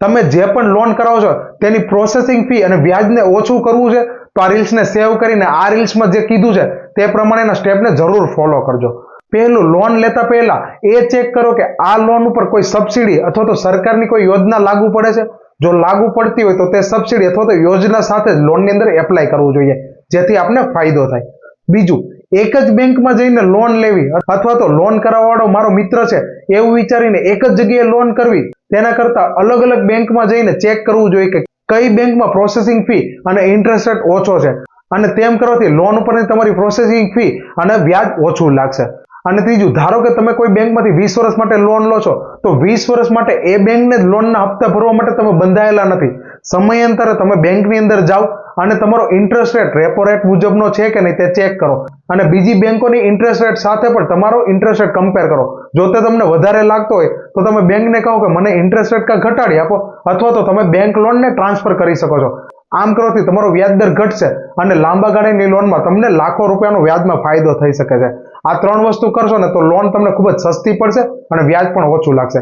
તમે જે પણ લોન કરાવો છો તેની પ્રોસેસિંગ ફી અને વ્યાજને ઓછું કરવું છે તો આ રીલ્સને સેવ કરીને આ રીલ્સમાં જે કીધું છે તે પ્રમાણેના સ્ટેપને જરૂર ફોલો કરજો. પહેલું, લોન લેતા પહેલા એ ચેક કરો કે આ લોન ઉપર કોઈ સબસિડી અથવા તો સરકારની કોઈ યોજના લાગુ પડે છે. જો લાગુ પડતી હોય તો તે સબસિડી અથવા તો યોજના સાથે જ લોનની અંદર એપ્લાય કરવું જોઈએ, જેથી આપને ફાયદો થાય. બીજું, એક જ બેંકમાં જઈને લોન લેવી અથવા તો લોન કરાવવાવાળો મારો મિત્ર છે એવું વિચારીને એક જ જગ્યાએ લોન કરવી, તેના કરતા અલગ અલગ બેંકમાં જઈને ચેક કરવું જોઈએ કે કઈ બેંકમાં પ્રોસેસિંગ ફી અને ઇન્ટરેસ્ટ રેટ ઓછો છે, અને તેમ કરવાથી લોન ઉપરની તમારી પ્રોસેસિંગ ફી અને વ્યાજ ઓછું લાગશે. અને ત્રીજું, ધારો કે તમે કોઈ બેંકમાંથી 20 વર્ષ માટે લોન લો છો તો 20 વર્ષ માટે એ બેંકને જ લોનના હપ્તા ભરવા માટે તમે બંધાયેલા નથી. સમયાંતરે તમે બેંકની અંદર જાઓ અને તમારો ઇન્ટરેસ્ટ રેટ રેપો રેટ મુજબનો છે કે નહીં તે ચેક કરો, અને બીજી બેંકોની ઇન્ટરેસ્ટ રેટ સાથે પણ તમારો ઇન્ટરેસ્ટ રેટ કમ્પેર કરો. જો તે તમને વધારે લાગતો હોય તો તમે બેંકને કહો કે મને ઇન્ટરેસ્ટ રેટ કાં ઘટાડી આપો, અથવા તો તમે બેંક લોનને ટ્રાન્સફર કરી શકો છો. આમ કરવાથી તમારો વ્યાજદર ઘટશે અને લાંબા ગાળાની લોનમાં તમને લાખો રૂપિયાનો વ્યાજમાં ફાયદો થઈ શકે છે. આ 3 વસ્તુ કરશો ને તો લોન તમને ખૂબ જ સસ્તી પડશે અને વ્યાજ પણ ઓછું લાગશે.